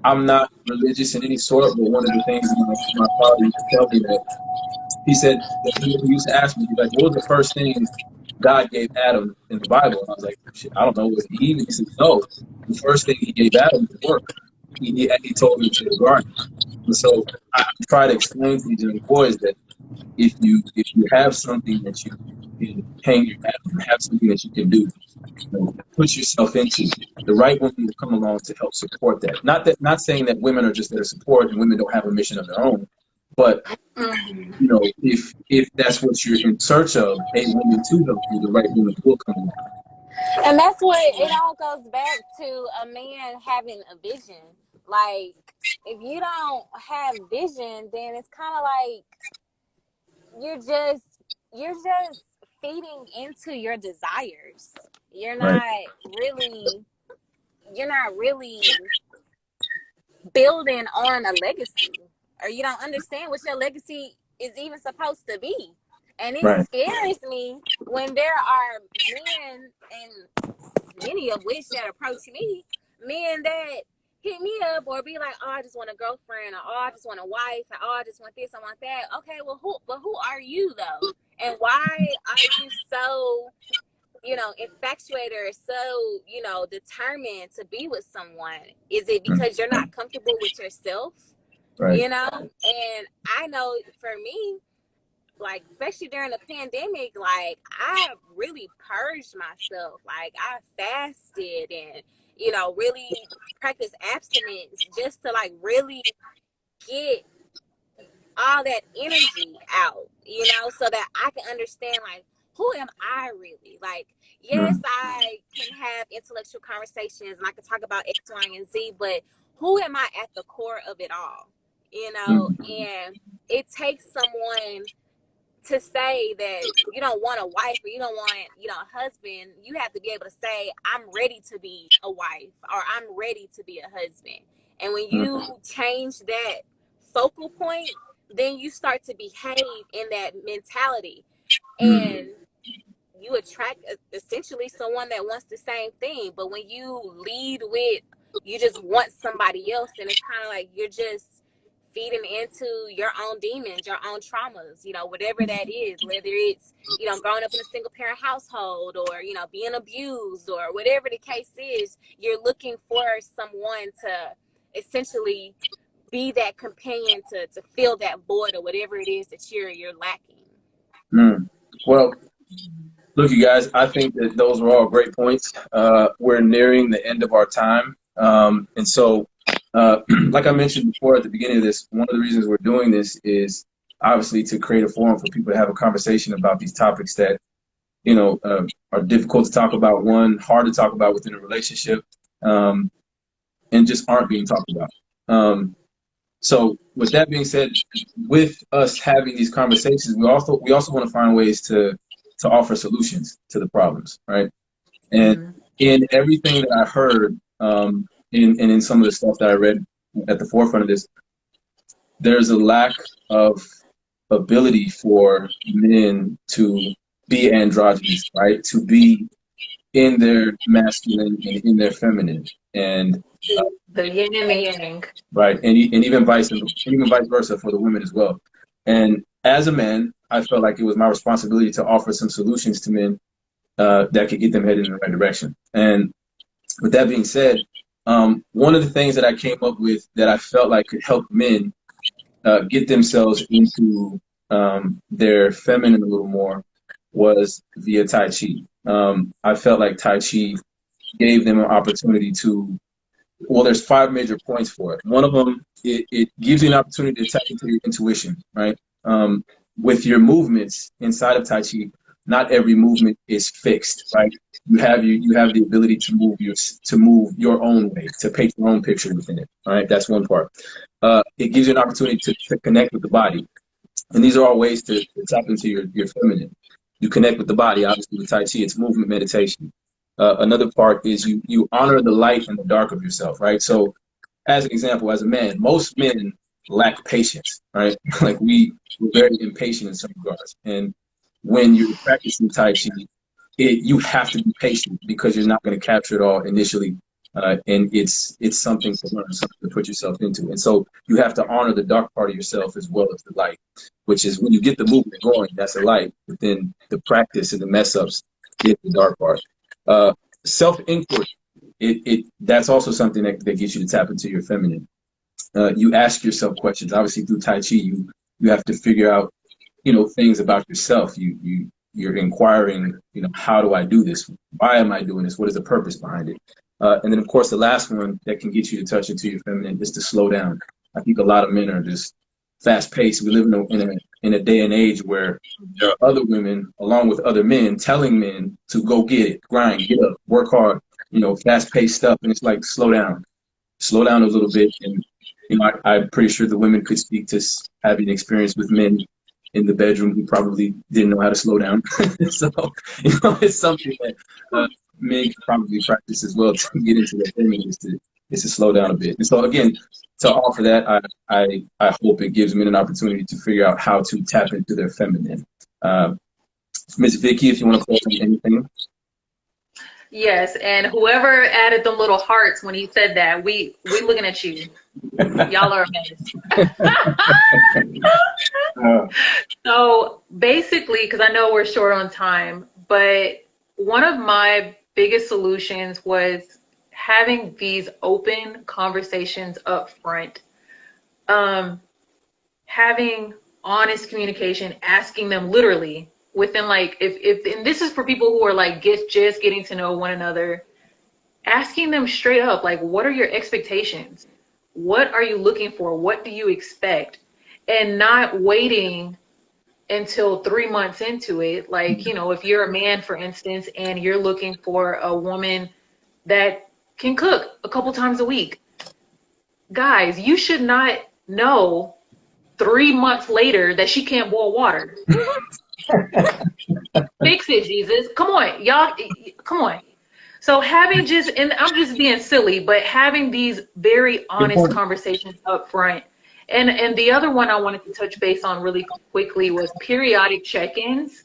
I'm not religious in any sort, but one of the things my father used to tell me that he said that he used to ask me, he's like, what was the first thing God gave Adam in the Bible? And I was like, shit, I don't know. Was it Eve? And he said, no. The first thing he gave Adam was work. He told him to the garden. And so I try to explain to these young boys that if you have something that you can hang your hat on, have something that you can do, put yourself into, the right woman will come along to help support that. Not saying that women are just there to support and women don't have a mission of their own, but if that's what you're in search of, a woman to help you, the right woman will come along. And that's what it all goes back to, a man having a vision. Like, if you don't have vision, then it's kind of like you're just feeding into your desires. You're not really building on a legacy, or you don't understand what your legacy is even supposed to be. And it scares me when there are men, and many of which that approach me, men that hit me up or be like, oh, I just want a girlfriend, or oh, I just want a wife, or oh, I just want this, I want that. Okay, well, who are you though? And why are you so, infatuated or so, determined to be with someone? Is it because you're not comfortable with yourself? Right. And I know for me, like, especially during the pandemic, like, I really purged myself. Like, I fasted and, really practiced abstinence just to, like, really get all that energy out, so that I can understand, like, who am I really? Like, yes, I can have intellectual conversations and I can talk about X, Y, and Z, but who am I at the core of it all? And it takes someone to say that you don't want a wife or you don't want, a husband. You have to be able to say, I'm ready to be a wife, or I'm ready to be a husband. And when you change that focal point, then you start to behave in that mentality, and you attract essentially someone that wants the same thing. But when you lead with, you just want somebody else, and it's kind of like you're just feeding into your own demons, your own traumas, whatever that is, whether it's, growing up in a single parent household, or, being abused, or whatever the case is. You're looking for someone to essentially be that companion to fill that void, or whatever it is that you're lacking. Well, look, you guys, I think that those were all great points. We're nearing the end of our time. And so, like I mentioned before at the beginning of this, one of the reasons we're doing this is obviously to create a forum for people to have a conversation about these topics that, are difficult to talk about, hard to talk about within a relationship, and just aren't being talked about. So with that being said, with us having these conversations, we also want to find ways to offer solutions to the problems, right? And in everything that I heard, in some of the stuff that I read at the forefront of this, there's a lack of ability for men to be androgynous, right? To be in their masculine and in their feminine, and the yin and the yang, right, and even vice versa for the women as well. And as a man, I felt like it was my responsibility to offer some solutions to men that could get them headed in the right direction. And with that being said, one of the things that I came up with that I felt like could help men get themselves into their feminine a little more was via Tai Chi. I felt like Tai Chi gave them an opportunity to, well, there's five major points for it. One of them, it gives you an opportunity to tap into your intuition, right? With your movements inside of Tai Chi, not every movement is fixed, right? You have the ability to move your own way, to paint your own picture within it. All right, that's one part. It gives you an opportunity to connect with the body, and these are all ways to tap into your feminine. You connect with the body, obviously with Tai Chi, it's movement meditation. Another part is you honor the light and the dark of yourself, right? So, as an example, as a man, most men lack patience, right? Like we're very impatient in some regards, and when you're practicing Tai Chi, you have to be patient because you're not going to capture it all initially, and it's something to learn, something to put yourself into, and so you have to honor the dark part of yourself as well as the light, which is when you get the movement going, that's the light, but then the practice and the mess ups is the dark part. Uh, Self inquiry, that's also something that gets you to tap into your feminine. You ask yourself questions. Obviously, through Tai Chi, you have to figure out things about yourself. You're inquiring, how do I do this? Why am I doing this? What is the purpose behind it? And then, of course, the last one that can get you to touch into your feminine is to slow down. I think a lot of men are just fast paced. We live in a day and age where there are other women, along with other men, telling men to go get it, grind, get up, work hard, fast paced stuff. And it's like, slow down a little bit. And, I'm pretty sure the women could speak to having experience with men in the bedroom who probably didn't know how to slow down. So, it's something that men can probably practice as well to get into their feminine is to slow down a bit. And so, again, to offer that, I hope it gives men an opportunity to figure out how to tap into their feminine. Miss Vicky, if you want to close on anything. Yes, and whoever added them little hearts when he said that, we looking at you. Y'all are amazing. So basically, because I know we're short on time, but one of my biggest solutions was having these open conversations up front, having honest communication, asking them literally within if and this is for people who are just getting to know one another, asking them straight up, what are your expectations? What are you looking for? What do you expect? And not waiting until 3 months into it. If you're a man, for instance, and you're looking for a woman that can cook a couple times a week, guys, you should not know 3 months later that she can't boil water. Fix it, Jesus. Come on, y'all. Come on. So having and I'm just being silly, but having these very honest conversations up front. And the other one I wanted to touch base on really quickly was periodic check-ins.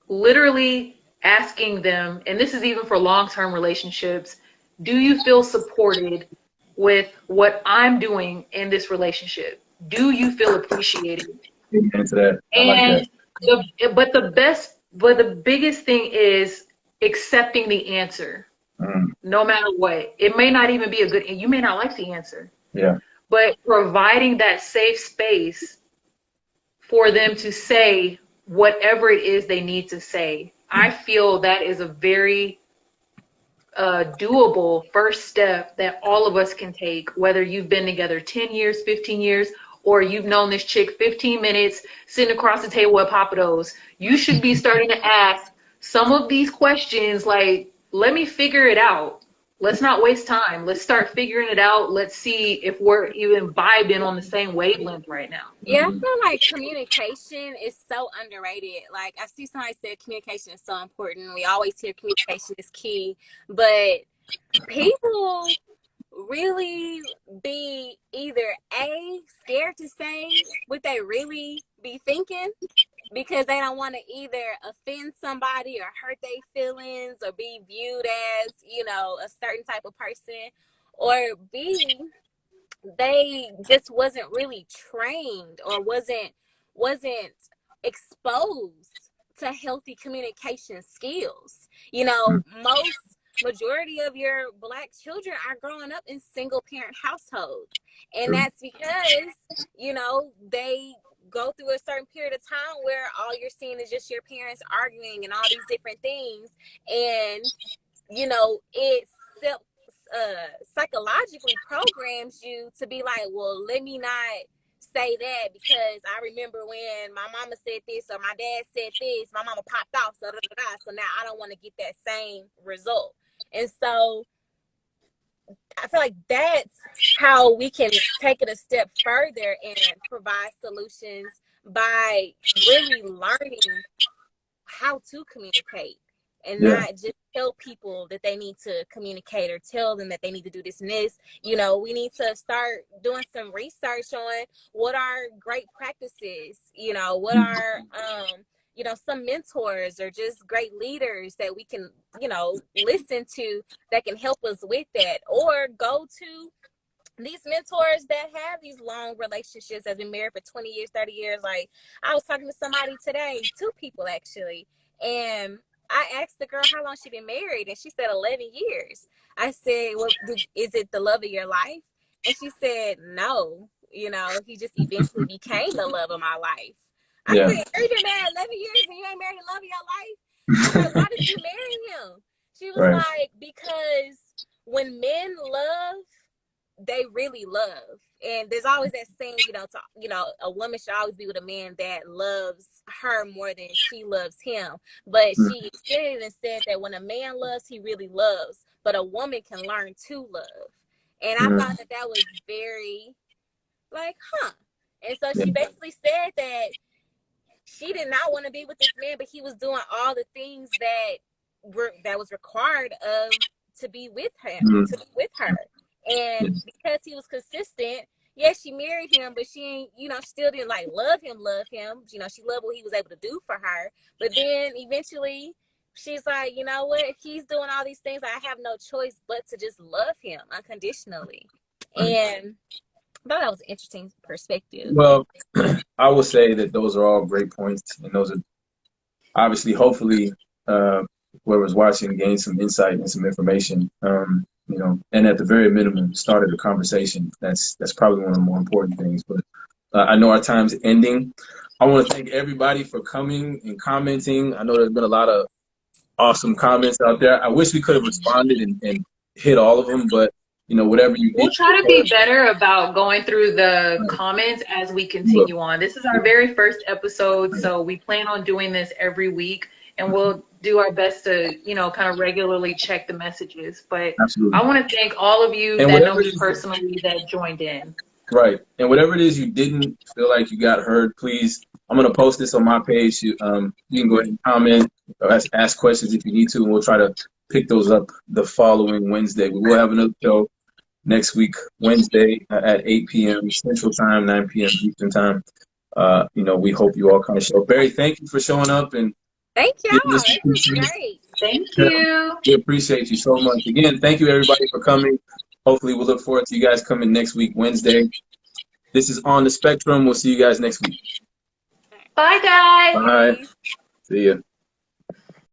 Literally asking them, and this is even for long-term relationships, do you feel supported with what I'm doing in this relationship? Do you feel appreciated? Into that. And but the biggest thing is accepting the answer, no matter what. It may not even be you may not like the answer. Yeah. But providing that safe space for them to say whatever it is they need to say. I feel that is a very doable first step that all of us can take, whether you've been together 10 years, 15 years, or you've known this chick 15 minutes sitting across the table at Papados. You should be starting to ask some of these questions let me figure it out. Let's not waste time. Let's start figuring it out. Let's see if we're even vibing on the same wavelength right now. Yeah, I feel like communication is so underrated. I see somebody said communication is so important. We always hear communication is key, but people really be either scared to say what they really be thinking because they don't want to either offend somebody or hurt their feelings or be viewed as, a certain type of person, or B, they just wasn't really trained or wasn't exposed to healthy communication skills. Most majority of your Black children are growing up in single parent households. And that's because, you know, they go through a certain period of time where all you're seeing is just your parents arguing and all these different things. And, you know, it psychologically programs you to be like, well, let me not say that because I remember when my mama said this or my dad said this, my mama popped off, so now I don't want to get that same result. And so I feel like that's how we can take it a step further and provide solutions by really learning how to communicate and not just tell people that they need to communicate or tell them that they need to do this and this. You know, we need to start doing some research on what are great practices, you know, what are, you know, some mentors or just great leaders that we can, you know, listen to that can help us with that, or go to these mentors that have these long relationships, have been married for 20 years, 30 years. Like, I was talking to somebody today, 2 people actually, and I asked the girl how long she been married, and she said 11 years. I said, well, is it the love of your life? And she said, no, you know, he just eventually became the love of my life. I said, you've been married 11 years and you ain't married the love of your life? I was like, why did you marry him? She was like, because when men love, they really love. And there's always that saying, you know, a woman should always be with a man that loves her more than she loves him. But she extended and said that when a man loves, he really loves. But a woman can learn to love. And I thought that was very like, And so she basically said that she did not want to be with this man, but he was doing all the things that was required of to be with him, to be with her. And because he was consistent, yes, she married him, but she ain't, you know, still didn't like love him. You know, she loved what he was able to do for her. But then eventually she's like, you know what? He's doing all these things. I have no choice but to just love him unconditionally. And I thought that was an interesting perspective. Well, I will say that those are all great points, and those are obviously, hopefully, whoever's watching gained some insight and some information. You know, and at the very minimum, started a conversation. That's probably one of the more important things. But I know our time's ending. I want to thank everybody for coming and commenting. I know there's been a lot of awesome comments out there. I wish we could have responded and hit all of them, but you know, whatever you did. We'll try to be better about going through the comments as we continue on. This is our very first episode, so we plan on doing this every week, and we'll do our best to, you know, kind of regularly check the messages. But I want to thank all of you that know me personally that joined in. Right. And whatever it is you didn't feel like you got heard, please, I'm going to post this on my page. You can go ahead and comment or ask questions if you need to, and we'll try to pick those up the following Wednesday. We will have another show next week, Wednesday at 8 p.m. Central Time, 9 p.m. Eastern Time. You know, we hope you all kind of show. Barry, thank you for showing up. And thank y'all. This was great. Thank you. We appreciate you so much. Again, thank you, everybody, for coming. Hopefully, we'll look forward to you guys coming next week, Wednesday. This is On the Spectrum. We'll see you guys next week. Bye, guys. Bye. See ya.